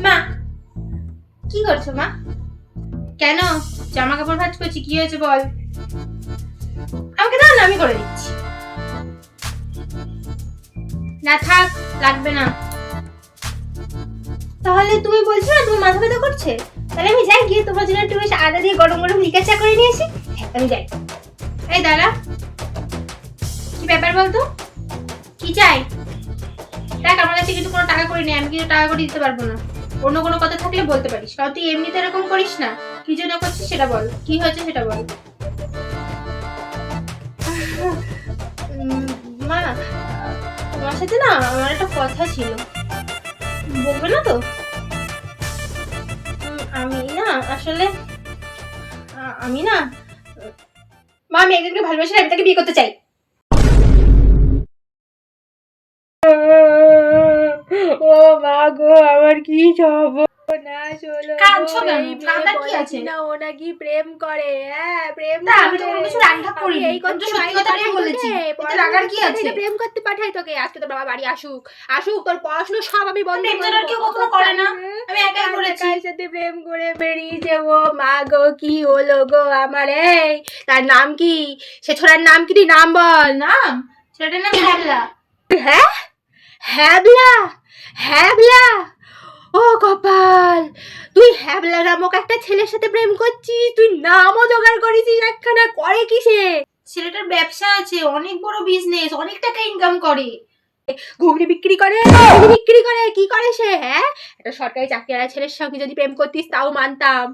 মা কি করছো মা? কেন জামা কাপড় ভাঁজ করছি, কি হয়েছে বল? আমাকে দাও না, আমি করে দিচ্ছি। না থাক, লাগবে না। তাহলে তুমি বলছো না তোমার মাথা ব্যথা করছে, তাহলে আমি যাই গিয়ে তোমার জন্য একটু বেশ আদা দিয়ে গরম গরম লিকার চা করে নিয়ে আসি। হ্যাঁ আমি যাই। এই দাঁড়া, কি ব্যাপার বলতো? কি চাই? দেখ আমার কাছে কিন্তু কোনো টাকা করে নেই, আমি কিন্তু টাকা করে দিতে পারবো না। অন্য কোনো কথা থাকলে বলতে পারিস, কারণ তুই এমনিতে এরকম করিস না। কি জন্য করছিস সেটা বল, কি হয়েছে সেটা বল। মা, তোমার সাথে না আমার একটা কথা ছিল, বলবে না তো? আমি না আসলে আমি না মা, আমি একজনকে ভালোবাসি, আমি তাকে বিয়ে করতে চাই। ও মা গো, আমার কি সর্বনাশ হলো। কাঁদছো কেন? কাঁদার কি আছে? না ও নাকি প্রেম করে। হ্যাঁ প্রেম তা আমি তো করে। কোনো কিছু রান্না করিনি, এই আমি তো সত্যি কথাটাই বলেছি। এতে রাগার কি আছে? প্রেম করতে পাঠাই তোকে, আজকে তোর বাবা বাড়ি আসুক, তোর পড়াশোনা সব আমি বন্ধ প্রেম করে তো আর কেউ দেবো। কখনো করে না, আমি একাই করেছি। কার সাথে প্রেম করে বেরিয়েছে। ও মা গো, কি হলো গো আমার। এই তার নাম কি? সে ছোড়ার নাম কি? তুই নাম বল। নাম? ছেলেটার নাম হ্যাবলা। হ্যাঁ, হ্যাবলা? হ্যাবলা? ও কপাল, তুই হ্যাবলা নামক একটা ছেলের সাথে প্রেম করছিস? তুই নামও জোগাড় করেছিস একখানা। করে কি সে? ছেলেটার ব্যবসা আছে, অনেক বড় বিজনেস, অনেক টাকা ইনকাম করে। ঘুগনি বিক্রি করে? কি করে সে? হ্যাঁ, একটা সরকারি চাকরিওয়ালা ছেলের সঙ্গে যদি প্রেম করতিস তাও মানতাম।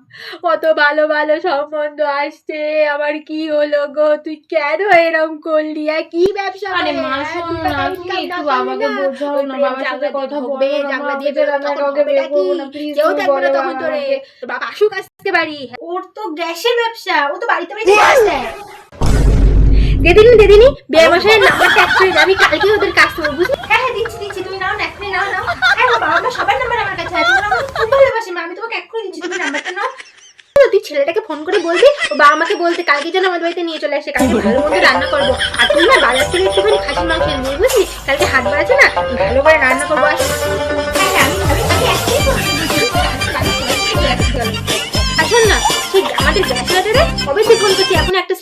কত ভালো ভালো সম্বন্ধ আসছে, আমার কি হলো গো? তুই কেন এরকম করলি? কি ব্যবসা আরে করে? মা হ্যাঁ, শোনো তুই না, টাকা তুমি income একটু না বাবাকে করলি না? বোঝাও ওই না, প্রেম বাবার সাথে জানলা দিয়ে কথা ঢুকবে, বলো না, জানলা মা, দিয়ে বেঁচে বেরোবে, রান্না তখন কাউকে হবেটা বের কি? করবো না, প্লিজ কেউ তুমি দেখবে বলো না তখন বাবা তোরে। আমাকে। তোর বাবা আসুক আজকে বাড়ি। ওর তো গ্যাসের ব্যবসা, ও তো বাড়িতে বাড়িতে গ্যাস দেয়। দিদিনি বিয়ে মশাইয়ের নাম্বারটা এক করে দে, আমি কালকে ওদের কাজ করবো, বুঝলি? হ্যাঁ হ্যাঁ দিচ্ছি দিচ্ছি, তুমি নাও না, এক্ষুনি নাও নাও। হ্যাঁ মা, বাবা মা সবার নাম্বার আমার কাছে আছে, ওরা আমাকে খুব ভালোবাসে মা, আমি তোমাকে এক্ষুনি দিচ্ছি, তুমি নাম্বারটা নাও। তুই ছেলেটাকে ফোন করে বলবি ও বাবা আমাকে বলতে কালকে যেন আমাদের বাড়িতে নিয়ে চলে আসে, কালকে ভালো মন্দ রান্না করবো। আর তুই না বাজার থেকে একটুখানি খাসির মাংস নিয়ে, বুঝলি? কালকে হাট বার আছে না, ভালো করে রান্না করবো। হ্যাঁ হ্যাঁ আমি এক্ষুনি করে দিচ্ছি। আর শোন না, সেই আমাদের গ্যাস লাটারে কবে তুই ফোন করছি, এখন একটা